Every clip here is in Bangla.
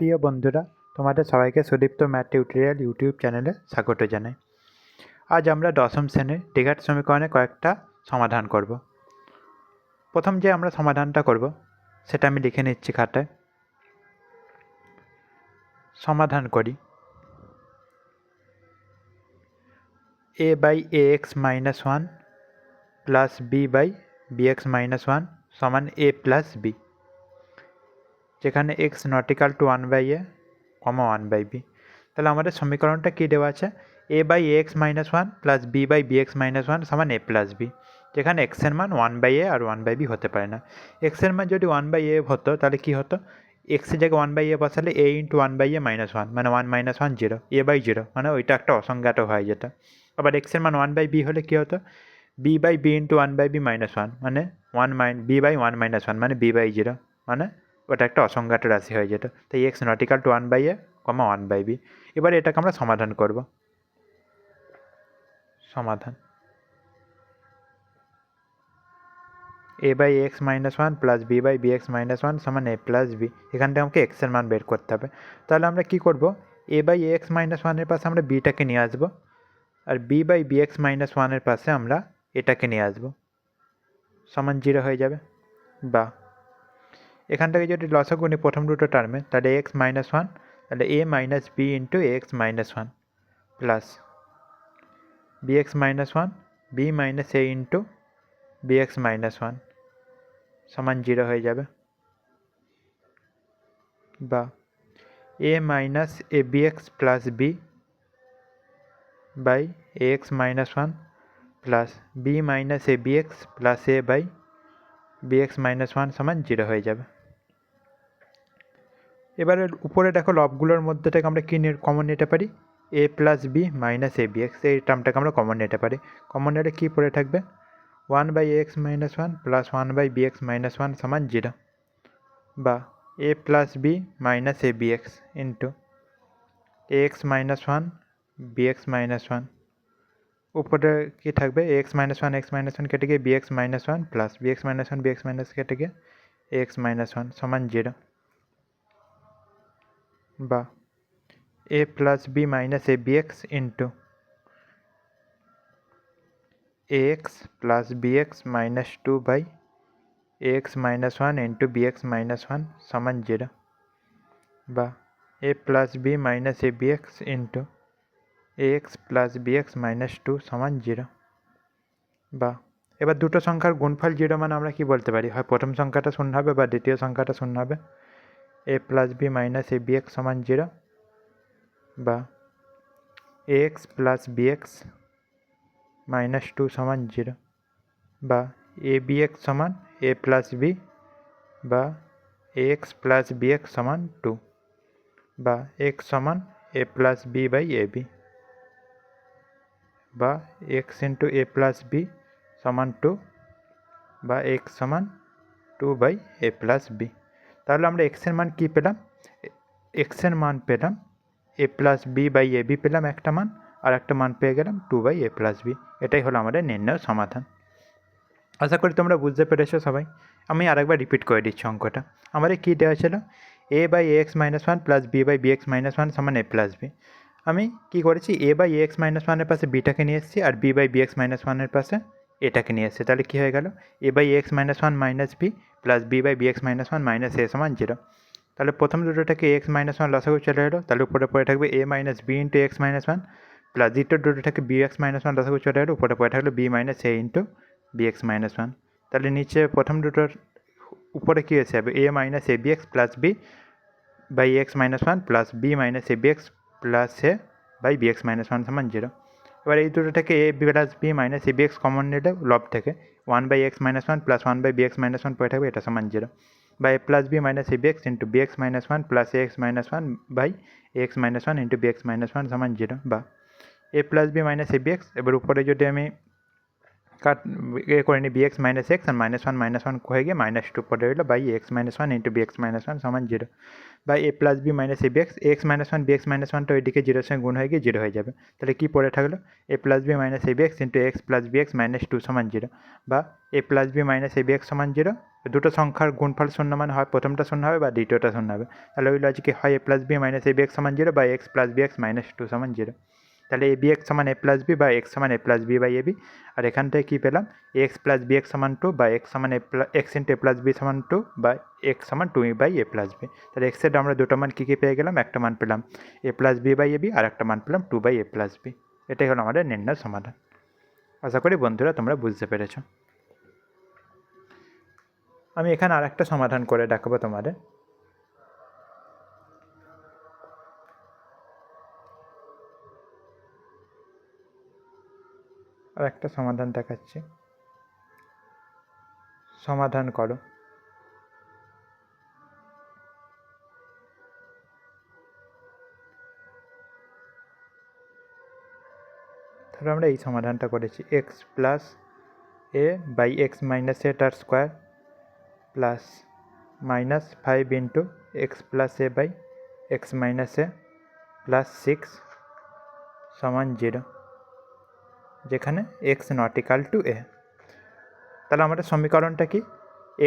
প্রিয় বন্ধুরা, তোমাদের সবাইকে সুদীপ্ত ম্যাথ টিউটোরিয়াল ইউটিউব চ্যানেলে স্বাগত জানাই। আজ আমরা দশম শ্রেণীর দ্বিঘাত সমীকরণে কয়েকটা সমাধান করব। প্রথম যে আমরা সমাধানটা করব সেটা আমি লিখে নিচ্ছি খাতায়। সমাধান করি। a by ax minus 1 plus b by bx minus 1 সমান a প্লাস b, যেখানে x not equal to 1 by a, 1 by b। তাহলে আমাদের সমীকরণটা কী দেওয়া আছে? a by ax minus 1 plus b by bx minus 1 সমান a প্লাস b, যেখানে x এর মান 1 বাই a আর 1 বাই b হতে পারে না। x এর মান যদি 1 বাই a হতো তাহলে কী হতো? x এর জায়গায় 1 বাই a বসালে a into 1 by a minus 1 মানে 1 মাইনাস 1 0, a বাই 0 মানে ওইটা একটা অসংজ্ঞাত হয়ে যেত। আবার x এর মান 1 বাই b হলে কী হতো? b by b into 1 by b minus 1 মানে b বাই 1 মাইনাস 1 মানে b বাই 0 মানে ওটা একটা অসংজ্ঞাত রাশি হয়ে যেত। তাই x not equal to 1 by a, 1 by b। এবারে এটাকে আমরা সমাধান করব। সমাধান a by x minus 1 plus b by bx minus 1 সমান a প্লাস b। এখান থেকে আমাকে x এর মান বের করতে হবে। তাহলে আমরা কি করব? a বাই এক্স মাইনাস 1 এর পাশে আমরা bটাকে নিয়ে আসবো, আর b বাই bx মাইনাস 1 এর পাশে আমরা এটাকে নিয়ে আসবো, সমান 0 হয়ে যাবে। বা এখান থেকে যদি লসাগু নিই প্রথম দুটো টার্মে, তাহলে x মাইনাস 1, তাহলে a minus b into x minus 1 plus bx minus 1 b minus a into bx minus 1 সমান 0 হয়ে যাবে। বা a minus a bx plus b by ax minus 1 plus b minus a bx plus a by bx minus 1 সমান 0 হয়ে যাবে। এবারে উপরে দেখো লবগুলোর মধ্যে থেকে আমরা কী কমন নিতে পারি? a plus b minus a bx, এই টার্মটাকে আমরা কমন নিতে পারি। কমন নিলে কী পড়ে থাকবে? 1 by x minus 1 plus 1 by bx minus 1 সমান 0। বা a plus b minus a bx into ax minus 1 bx minus 1, উপরে কী থাকবে? x মাইনাস 1 কেটে গিয়ে bx minus 1 plus bx minus 1 bx minus কেটে গিয়ে x মাইনাস 1 সমান 0। বা a plus b minus a bx into ax plus bx minus 2 by ax minus 1 into bx minus 1 সমান 0। বা a plus b minus a bx into ax plus bx minus 2 সমান 0। বা এবার দুটো সংখ্যার গুণফল 0 মানে আমরা কি বলতে পারি? হয় প্রথম সংখ্যাটা শূন্য হবে বা দ্বিতীয় সংখ্যাটা শূন্য হবে। a plus b minus a bx সমান 0। বা ax প্লাস bx মাইনাস 2 সমান 0। বা a bx সমান a প্লাস b বা ax প্লাস bx সমান 2। বা x সমান a plus b by ab। বা x into a plus b সমান 2। বা x সমান 2 বাই a প্লাস b। তাহলে আমরা x এর মান কী পেলাম? x এর মান পেলাম a plus b by ab পেলাম একটা মান, আর একটা মান পেয়ে গেলাম 2 বাই a প্লাস b। এটাই হলো আমাদের নির্ণয় সমাধান। আশা করি তোমরা বুঝতে পেরেছো সবাই। আমি আরেকবার রিপিট করে দিচ্ছি অঙ্কটা। আমাদের কী দেওয়া ছিল? a by x minus 1 plus b by bx minus 1 সমান a প্লাস b। আমি কী করেছি? a বাই এক্স মাইনাস 1 এর পাশে bটাকে নিয়ে এসেছি, আর b বাই bx মাইনাস 1 এর পাশে এটাকে নিয়ে এসেছি। তাহলে কী হয়ে গেল? a by x minus 1 minus b plus b by bx minus 1 minus a সমান 0। তাহলে প্রথম দুটো থেকে এক্স মাইনাস 1 লসাগু চলে এলো, তাহলে উপরে পড়ে থাকবে a minus b into x minus 1 plus দ্বিতীয় দুটো থেকে bx মাইনাস 1 লসাগু চলে এলো, উপরে পড়ে থাকলো b minus a into bx minus 1। তাহলে নিচে প্রথম দুটোর উপরে কী এসে যাবে? a minus a bx plus b by x minus 1 plus b minus a bx plus a by bx minus 1 সমান 0। এবার এই দুটো থেকে a plus b minus a bx common নিলে লব থেকে 1 by x minus 1 plus 1 by bx minus 1 পড়ে থাকবে, এটা সমান 0। বা a plus b minus a bx into bx minus 1 plus ax minus 1 by x minus 1 into bx minus 1 সমান 0। বা a plus b minus a bx, এবার উপরে যদি আমি কাট এ করে নিই bx মাইনাস এক্স আর -1 হয়ে গিয়ে -2 পড়ে রইলো বাই x - 1 ইন্টু bx - 1 সমান 0 by a plus b minus a bx x - 1 bx - 1টা ওইদিকে 0-এর সঙ্গে গুণ হয়ে গিয়ে 0 হয়ে যাবে। তাহলে কী পড়ে থাকলো a plus b minus a bx into x plus bx -2 সমান 0 বা a plus b minus a bx সমান 0। দুটো সংখ্যার গুণফল শূন্য মানে হয় প্রথমটা শূন্য হবে বা দ্বিতীয়টা শূন্য হবে। তাহলে ওই লজিকে হয় a plus b minus a bx সমান 0 বা x প্লাস bx -2 সমান 0। তাহলে এ বি এক্স সমান এ প্লাস বি বা এক্স সমান a plus b by a b. আর এখান থেকে কী পেলাম এক্স প্লাস বি এক্স সমান 2 বা এক্স সমান x into a plus B সমান 2 বা এক্স সমান 2 বাই এ প্লাস বি। তাহলে এক্সের আমরা দুটো মান কী পেয়ে গেলাম, একটা মান পেলাম a plus b by a b আর একটা মান পেলাম 2 বাই এ প্লাস বি। এটাই হলো আমাদের নির্ণয় সমাধান। আশা করি বন্ধুরা তোমরা বুঝতে পেরেছ। আমি এখানে আর একটা সমাধান করে দেখাবো তোমাদের। আর একটা সমাধান দেখাচ্ছি, সমাধান করো। তাহলে আমরা এই সমাধানটা করেছি x plus a by x minus a তার square plus -5 into x plus a by x minus a plus 6 সমান 0, যেখানে x not equal to a. তাহলে আমাদের সমীকরণটা কি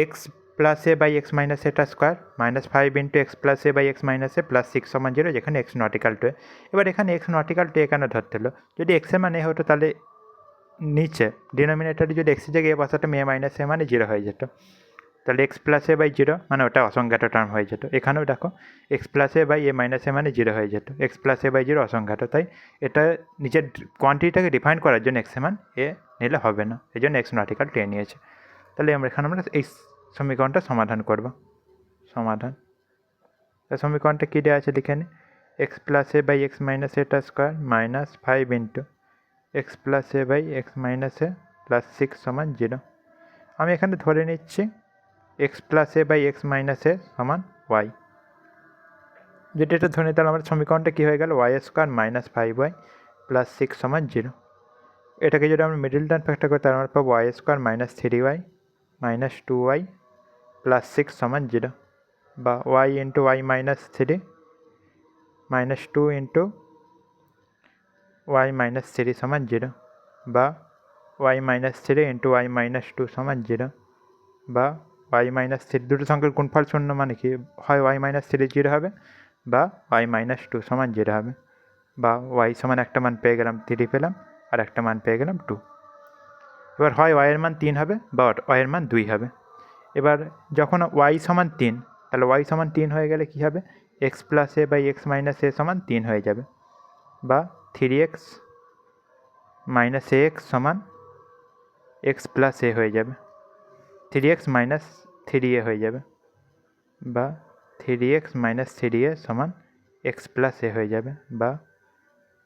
x plus a by x minus এটা square -5 into x plus a by x minus a plus 6 সমান 0, যেখানে x not equal to a. এবার এখানে এক্স নট ইকাল টু এ কেন ধরতে হলো, যদি এক্সের মান এ হতো তাহলে নিচে ডিনোমিনেটারে যদি এক্সের জায়গায় এ বসাতো এ মাইনাস এ মানে 0 হয়ে যেত। তাহলে এক্স প্লাস এ বাই 0 মানে ওটা অসংখ্যাত টার্ম হয়ে যেত। এখানেও দেখো x plus a by a minus a মানে 0 হয়ে যেত, এক্স প্লাস এ বাই 0 অসংখ্যাত। তাই এটা নিজের কোয়ান্টিটিটাকে ডিফাইন করার জন্য এক্সের মান এ নিলে হবে না, এই জন্য এক্স নট ইকাল টু এ নিয়েছে। তাহলে এখানে আমরা এই সমীকরণটা সমাধান করব। সমাধান সমীকরণটা কী দেওয়া আছে লিখে নিই x plus a by x minus এটা square -5 into x plus a by x minus a plus 6 সমান 0। আমি এখানে ধরে নিচ্ছি x plus a by x minus a সমান ওয়াই। যেটা এটা ধরে নিই তাহলে আমার সমীকরণটা কী হয়ে গেল ওয়াই স্কোয়ার -5y প্লাস 6 সমান 0। এটাকে যদি আমরা মিডল টার্ম ফ্যাক্টর করি তাহলে আমরা পাবো Y square -3y -2y plus 6 সমান 0 বা y into y -3 -2 into y -3 সমান 0 বা ওয়াই -3 ইন্টু ওয়াই -2 সমান 0 বা ওয়াই -3 দুটো সংখ্যার গুণফল শূন্য মানে কি হয় ওয়াই -3 0 হবে বা ওয়াই -2 সমান 0 হবে বা ওয়াই সমান একটা মান পেয়ে গেলাম 3 পেলাম আর একটা মান পেয়ে গেলাম 2। এবার হয় ওয়াইয়ের মান 3 হবে বা ওয়াইয়ের মান 2 হবে। এবার যখন ওয়াই সমান 3 তাহলে ওয়াই সমান 3 হয়ে গেলে কী হবে x plus a by x minus a সমান 3 হয়ে যাবে বা 3x মাইনাস এ এক্স সমান এক্স প্লাস এ হয়ে যাবে, 3x মাইনাস 3a হয়ে যাবে বা 3x মাইনাস 3a সমান এক্স প্লাস এ হয়ে যাবে বা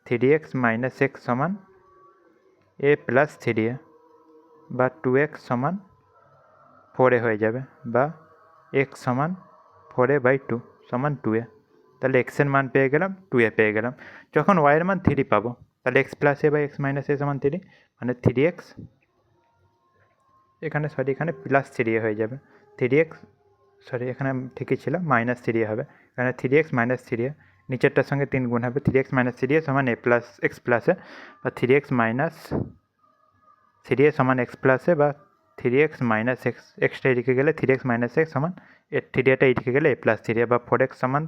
3x মাইনাস এক্স সমান এ প্লাস 3a বা 2x সমান 4a হয়ে যাবে বা x সমান 4a বাই 2 সমান 2a। তাহলে এক্সের মান পেয়ে গেলাম 2a পেয়ে গেলাম। যখন ওয়াইয়ের মান 3 পাবো তাহলে x plus a by x minus a সমান 3 মানে 3x এখানে এখানে প্লাস 3a হয়ে যাবে, 3x এখানে ঠিকই ছিল -3a হবে, এখানে 3x মাইনাস 3a নিচেরটার সঙ্গে 3 গুণ হবে 3x মাইনাস 3a সমান এ প্লাস এক্স প্লাস এ বা 3x মাইনাস 3a সমান এক্স প্লাস এ বা 3x মাইনাস এক্স এক্সটা এদিকে গেলে 3x মাইনাস এক্স সমান 3aটা এদিকে গেলে এ প্লাস 3a বা 4x সমান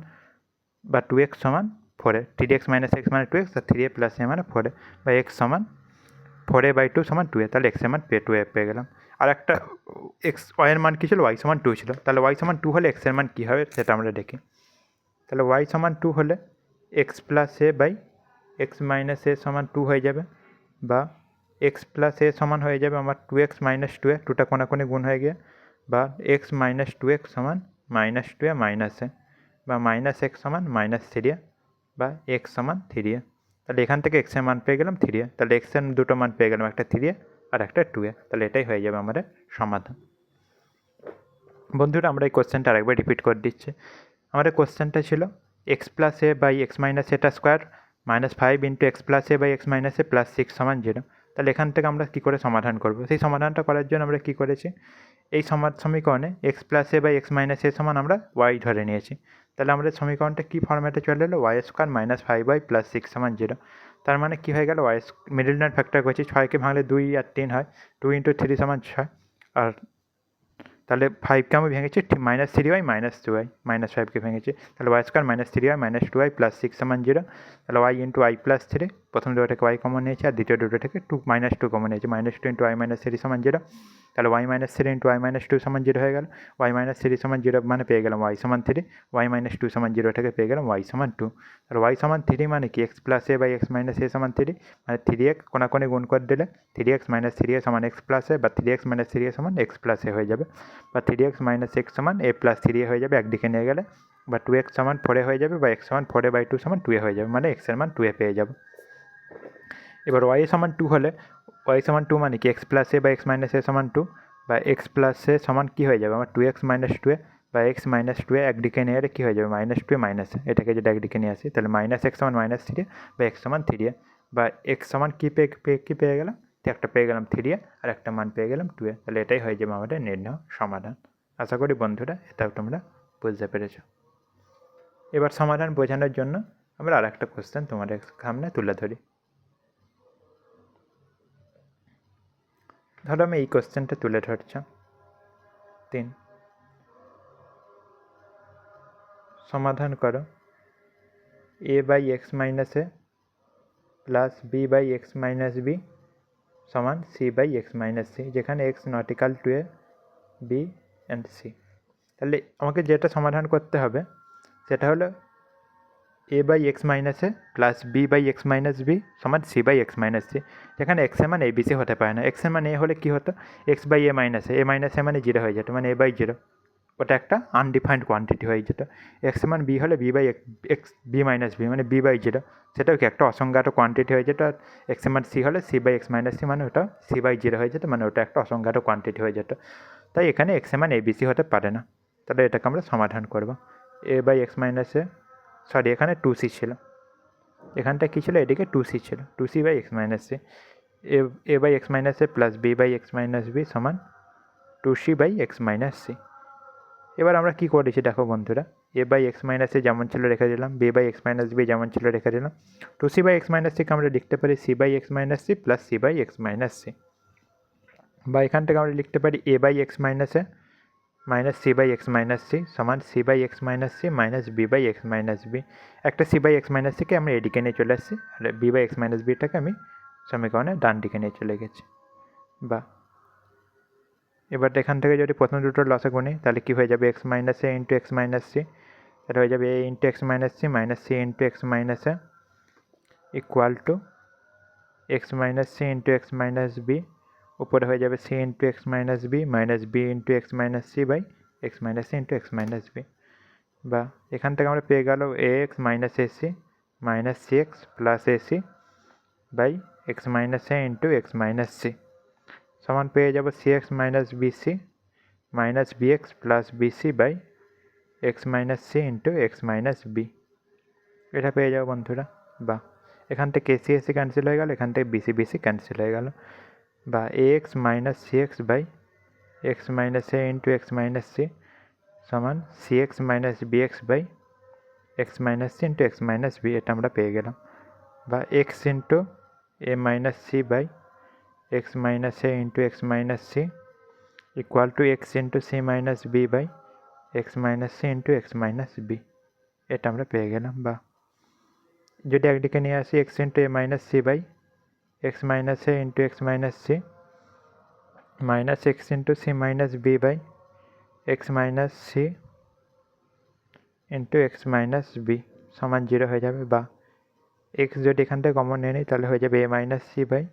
বা 2x সমান 4a, 3x মাইনাস এক্স মানে 2x আর 3a প্লাস এ মানে 4a বা x সমান 4a বাই 2 সমান 2a। তাহলে এক্সের মান 2a পেয়ে গেলাম। আর একটা এক্স ওয়াইয়ের মান কী ছিল ওয়াই সমান 2 ছিল, তাহলে ওয়াই সমান 2 হলে এক্সের মান কী হবে সেটা আমরা দেখি। তাহলে ওয়াই সমান 2 হলে x plus a by x minus a সমান 2 হয়ে যাবে বা এক্স প্লাস এ সমান হয়ে যাবে আমার 2x মাইনাস 2a, 2টা কোনাকুনি গুণ হয়ে গিয়ে বা এক্স মাইনাস 2x সমান -2a মাইনাস এ বা মাইনাস এক্স সমান -3a বা এক্স সমান 3a। তাহলে এখান থেকে এক্সের মান পেয়ে গেলাম 3a, তাহলে এক্সের দুটো মান পেয়ে গেলাম একটা 3a আর একটা 2a। তাহলে এটাই হয়ে যাবে আমাদের সমাধান। বন্ধুরা আমরা এই কোশ্চেনটা আরেকবার রিপিট করে দিচ্ছি। আমাদের কোশ্চেনটা ছিল x plus a by x minus এটা square -5 into x plus a by x minus a plus 6 সমান 0 তাহলে এখান থেকে আমরা কী করে সমাধান করব? সেই সমাধানটা করার জন্য আমরা কী করেছি, এই সমীকরণে x plus a by x minus a সমান আমরা ওয়াই ধরে নিয়েছি। তাহলে আমাদের সমীকরণটা কী ফর্ম্যাটে চলে এলো, Y square minus 5y plus 6 সমান 0। তার মানে কী হয়ে গেল, ওয়াই মিডল নাইট ফ্যাক্টর করছি, 6কে ভাঙলে 2 আর 3 হয়, 2 × 3 সমান 6, আর তাহলে 5কে আমি ভেঙেছি -3y -2y, -5কে ভেঙেছি, তাহলে Y square -3y -2y plus 6 সমান 0। তাহলে y × y প্লাস 3, প্রথম দুটো থেকে y কমন নিয়েছি আর দ্বিতীয় দুটো থেকে -2 কমন নিয়েছি, -2 × y -3 সমান 0। তাহলে y -3 × y -2 সমান 0 হয়ে গেল, y -3 সমান 0 মানে পেয়ে গেলাম y সমান 3, y -2 সমান 0 থেকে পেয়ে গেলাম y সমান 2। তাহলে y সমান 3 মানে কি, x plus a by x minus a সমান 3, মানে 3x কোনাকোনি গুণ করে দিলে 3x - 3a সমান x প্লাস এ, বা 3x - 3a সমান x প্লাস এ হয়ে যাবে, বা 3x - x সমান a প্লাস 3a হয়ে যাবে একদিকে নিয়ে গেলে, বা 2x সমান 4a হয়ে যাবে, বা x সমান 4a/2 সমান 2a হয়ে যাবে, মানে x এর মান 2a পেয়ে যাব। এবার y সমান 2 হলে y সমান 2 মানে কি, x প্লাস এ বা x মাইনাস এ সমান 2, বা x প্লাস এ সমান কী হয়ে যাবে আমার 2x - 2a, বা x - 2a একদিকে নিয়ে এলে কী হয়ে যাবে, -2a মাইনাস, এটাকে যদি একদিকে নিয়ে আসি তাহলে -x সমান -3a, বা x সমান 3a, বা x সমান কী পেয়ে গেলাম, একটা পেয়ে গেলাম 3a আর একটা মান পেয়ে গেলাম 2a। তাহলে এটাই হয়ে যাবে আমাদের নির্ণয় সমাধান। আশা করি বন্ধুরা এটাও তোমরা বুঝতে পেরেছ। এবার সমাধান বোঝানোর জন্য আমরা আর একটা কোশ্চেন তোমাদের সামনে তুলে ধরি। ধরো আমি এই কোশ্চেনটা তুলে ধরছি। 3, সমাধান করো a/x - a plus b/x - b সমান c/x - c, যেখানে x not equal two a, b and c। তাহলে আমাকে যেটা সমাধান করতে হবে সেটা হলো a/x - a plus b/x - b সমান c/x - c, যেখানে x এর মান abc হতে পারে না। x এর মান a হলে কী হতো, x/a - a মানে 0 হয়ে যেত, মানে a/0, ওটা একটা আনডিফাইন্ড কোয়ান্টিটি হয়ে যেত। x এর মান b হলে b মানে b/0, সেটাও কি একটা অসংজ্ঞাত কোয়ান্টিটি হয়ে যেত। আর x এর মান c হলে c/x - c মানে ওটা c/0 হয়ে যেত, মানে ওটা একটা অসংজ্ঞাত কোয়ান্টিটি হয়ে যেত। তাই এখানে x এর মান abc হতে পারে না। তাহলে এটাকে আমরা সমাধান করব। a/x - a, সরি এখানে 2c ছিল, এখানটা কী ছিল, এদিকে 2c ছিল, 2c/x - c, a/x - a plus b/x - b সমান 2c/x - c। এবার আমরা কী করেছি দেখো বন্ধুরা, a/x - a যেমন ছিল রেখে দিলাম, b/x - b যেমন ছিল রেখে দিলাম, 2c/x - c কে আমরা লিখতে পারি c/x - c plus c/x - c, বা এখান থেকে আমরা লিখতে পারি a/x - a minus c/x - c সমান c/x - c minus b/x - b। একটা c/x - c কে আমরা এদিকে নিয়ে চলে আসছি, আর b/x - bটাকে আমি সমীকরণে ডান দিকে নিয়ে চলে গেছি। বা এবার এখান থেকে যদি প্রথম দুটো লসাগু নিই তাহলে কী হয়ে যাবে, x - a × x - c, তাহলে হয়ে যাবে a × x - c minus c × x - a equal to x - c × x - b, উপরে হয়ে যাবে c × x - b minus b × x - c by x - c × x - b। বা এখান থেকে আমরা পেয়ে গেল ax - ac minus cx plus ac by x - a × x - c সমান পেয়ে যাব cx minus bc minus bx plus bc by x - c × x - b। এটা পেয়ে যাবো বন্ধুরা। বা এখান থেকে ac ac ক্যান্সেল হয়ে গেল, এখান থেকে bc bc ক্যান্সেল হয়ে গেল, বা ax minus cx by x - a × x - c সমান cx minus bx by x - c × x - b, এটা আমরা পেয়ে গেলাম। বা x × a minus c by x - a × x - c equal to x × c minus b by x - c × x - b, এটা আমরা পেয়ে গেলাম। বা যদি একদিকে নিয়ে আসি x × a minus c by x - a × x - c minus x × c minus b by x - c × x - b সমান 0 হয়ে যাবে। বা x যদি এখান থেকে কমন নিয়ে নিই তাহলে হয়ে যাবে a minus c by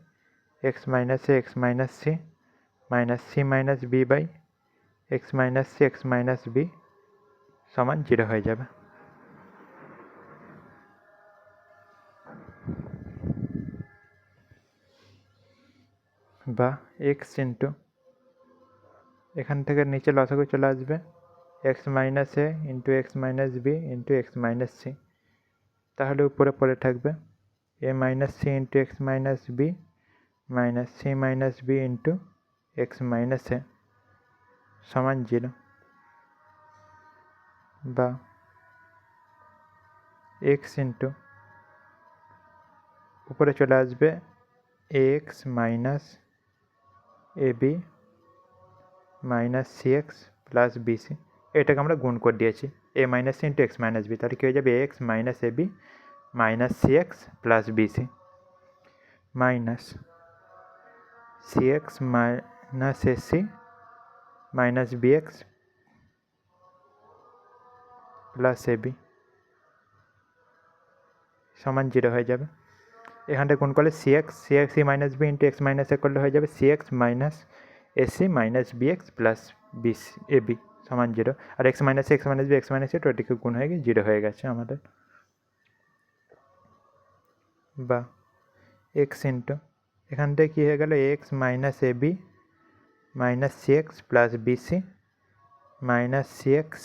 x - a x - c minus c minus b by x - c x - b সমান 0 হয়ে যাবে। বা x ইন্টু এখান থেকে নিচে লসাগু চলে আসবে x - a × x - b × x - c, তাহলে উপরে পড়ে থাকবে a - c × x - b minus c minus b into x minus a সমান 0, বা এক্স ইন্টু উপরে চলে আসবে x minus a b minus c x plus bc, এটাকে আমরা গুণ করে দিয়েছি a minus c into x minus b, তাহলে কী হয়ে যাবে x minus a b minus c x plus BC minus c x minus AC minus b x plus a b সমান 0 হয়ে যাবে। এখানটা গুণ করলে c x c minus b into x minus a করলে হয়ে যাবে c x minus AC minus b x plus bc a b সমান 0, আর x minus b x minus a টোটিকে গুণ হয়ে গিয়ে 0 হয়ে গেছে আমাদের, বা এক্স ইন্টু এখান থেকে কী হয়ে গেল x minus a b minus c x plus BC minus c x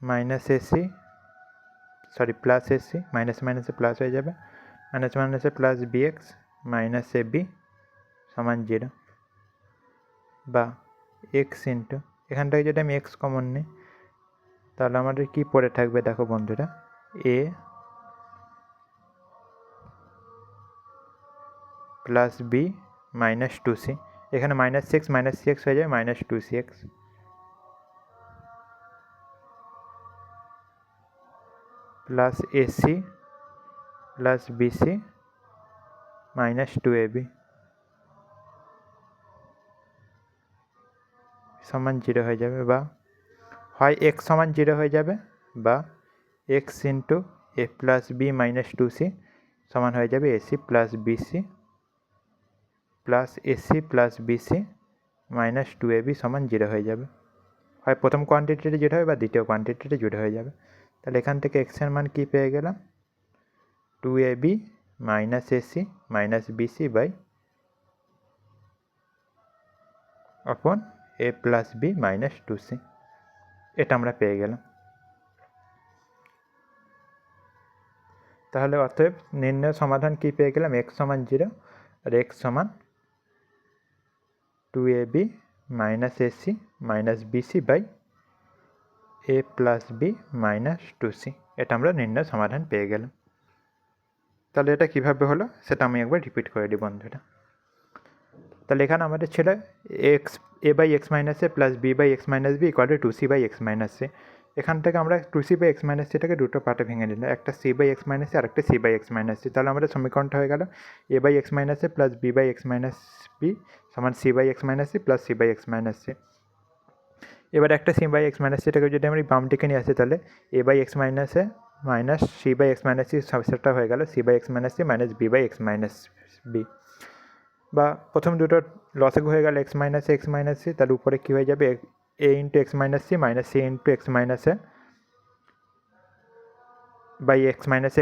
minus ac plus ac minus মাইনাসে প্লাস হয়ে যাবে মাইনাস মাইনাসে plus b x minus a b সমান 0, বা এক্স ইন্টু এখান থেকে যদি আমি এক্স কমন নিই তাহলে আমাদের কী পড়ে থাকবে দেখো বন্ধুরা, এ প্লাস বি মাইনাস 2c, এখানে মাইনাস সি এক্স হয়ে যাবে মাইনাস 2cx প্লাস AC plus BC minus 2ab সমান 0 হয়ে যাবে, বা হয় এক্স সমান 0 হয়ে যাবে বা x into a plus b minus 2c সমান হয়ে যাবে ac plus bc plus BC minus 2ab সমান 0 হয়ে যাবে, হয় প্রথম কোয়ান্টিটিটা 0 হবে বা দ্বিতীয় কোয়ান্টিটিটা 0 হয়ে যাবে। তাহলে এখান থেকে এক্সের মান কী পেয়ে গেলাম 2ab minus AC minus BC by upon a plus b minus 2c, এটা আমরা পেয়ে গেলাম। তাহলে অতএব নির্ণয় সমাধান কী পেয়ে গেলাম এক্স সমান 0 আর এক্স সমান 2ab minus AC minus BC by a plus b minus 2c, এটা আমরা নির্ণয় সমাধান পেয়ে গেলাম। তাহলে এটা কীভাবে হলো সেটা আমি একবার রিপিট করে দিই বন্ধুরা। তাহলে এখানে আমাদের ছিল x a by x minus a plus b by x minus b equal to 2c by x minus a, এখান থেকে আমরা 2c বাই এক্স মাইনাস সিটাকে দুটো পার্টে ভেঙে নিলাম, একটা c by x minus c আর একটা c by x minus c, তাহলে আমাদের সমীকরণটা হয়ে গেল a by x minus a plus b by x minus b সমান c by x minus c plus c by x minus c. এবার একটা c বাই এক্স মাইনাস সিটাকে যদি আমরা বাম দিকে নিয়ে আসি তাহলে a by x minus a minus c by x minus c সেটা হয়ে গেল c by x minus c minus b by x minus b, বা প্রথম দুটো লসাগু হয়ে গেল এক্স মাইনাস সি, তার উপরে কী হয়ে যাবে a into x minus c minus c into x minus a by x minus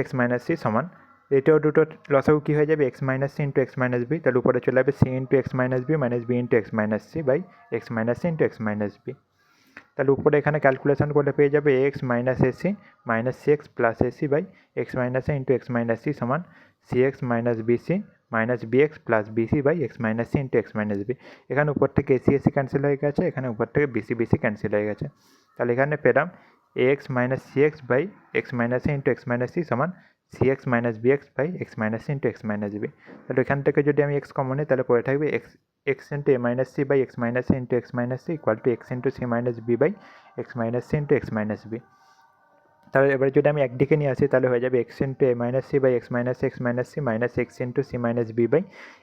c সমান এটাও দুটো লসাগু কী হয়ে যাবে x minus c into x minus b, তাহলে উপরে চলে যাবে c into x minus b minus b into x minus c by x minus c into x minus b. তাহলে উপরে এখানে ক্যালকুলেশন করলে পেয়ে যাবে x minus AC minus c x plus AC by x minus a into x minus c সমান c x minus b c minus b x plus b c by x minus c into x minus b. এখানে উপর থেকে এসি ক্যান্সেল হয়ে গেছে, এখানে উপর থেকে বিসি ক্যান্সেল হয়ে গেছে, তাহলে এখানে পেলাম a x minus c x by x minus c into x minus c সমান c x minus b x by x minus c into x minus b. তাহলে এখান থেকে যদি আমি এক্স কমন নিই তাহলে পড়ে থাকবে x into a minus c by x minus c into x minus c equal to x into c minus b by x minus c into x minus b. তাহলে এবারে যদি আমি একদিকে নিয়ে আসি তাহলে হয়ে যাবে x into a minus c by x minus c minus x into c minus b by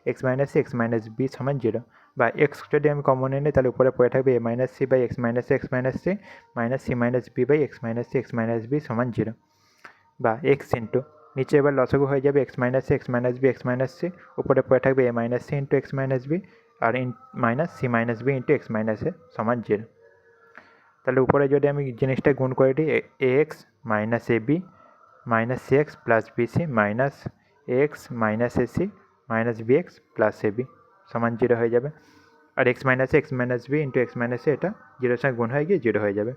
x minus b সমান 0, বা এক্স যদি আমি কমন নিই তাহলে উপরে পড়ে থাকবে a minus c by x minus c minus c minus b by x minus b সমান 0, বা এক্স ইন্টু নিচে এবার লসাগু হয়ে যাবে এক্স মাইনাস সি উপরে পড়ে থাকবে a minus c into x minus b আর minus c minus b into x minus a সমান 0। তাহলে উপরে যদি আমি জিনিসটা গুণ করে দিই a x minus a b minus c x plus BC minus x minus AC minus b x plus a b সমান 0 হয়ে যাবে, আর x minus b into x minus a এটা 0-এর সঙ্গে গুণ হয়ে গিয়ে 0 হয়ে যাবে,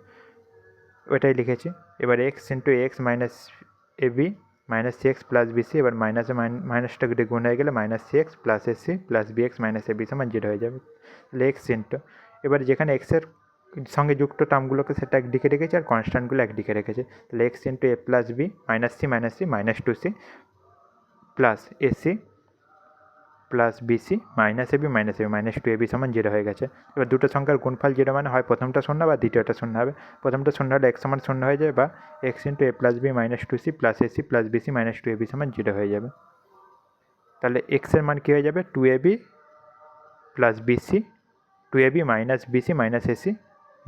ওইটাই লিখেছি। এবার x into x minus a b minus c x plus b c, এবার মাইনাসটা গুণ হয়ে গেলে minus c x plus AC plus b x minus a b সমান 0 হয়ে যাবে। তাহলে এক্স ইন্টু, এবার যেখানে এক্সের সঙ্গে যুক্ত টার্মগুলোকে সেটা একদিকে রেখেছে আর কনস্ট্যান্টগুলো একদিকে রেখেছে। তাহলে x into a plus b minus c minus two c plus AC plus BC minus a b minus two a b সমান 0 হয়ে গেছে। এবার দুটো সংখ্যার গুণফল 0 মানে হয় প্রথমটা শূন্য বা দ্বিতীয়টা শূন্য হবে। প্রথমটা শূন্য হলে এক্স সমান শূন্য হয়ে যাবে, বা x into a plus b minus two c plus AC plus BC minus two a b সমান 0 হয়ে যাবে। তাহলে এক্সের মান কী হয়ে যাবে, two AB plus b c, two a b minus b c minus a c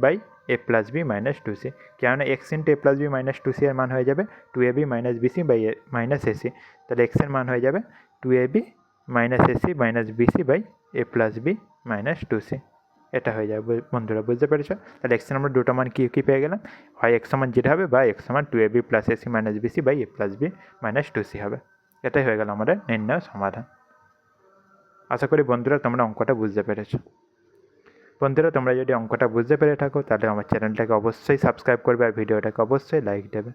by a plus b minus two c. কেননা x into a plus b minus two c এর মান হয়ে যাবে two a b minus BC by a minus a c. তাহলে এক্সের মান হয়ে যাবে two a b minus AC minus BC by a plus b minus two c. এটা হয়ে যাবে বন্ধুরা, বুঝতে পেরেছো? তাহলে এক্সের আমরা দুটো মান কী পেয়ে গেলাম, হয় এক্স সমান 0 হবে বা এক্স সমান two AB plus ac minus BC by a plus b minus two c হবে। এটাই হয়ে গেল আমাদের নির্ণয় সমাধান। আশা করি বন্ধুরা তোমরা অঙ্কটা বুঝতে পেরেছো। বন্ধুরা তোমরা যদি অঙ্কটা বুঝতে পেরে থাকো তাহলে আমার চ্যানেলটাকে অবশ্যই সাবস্ক্রাইব করবে আর ভিডিওটাকে অবশ্যই লাইক দেবে।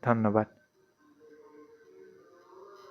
ধন্যবাদ।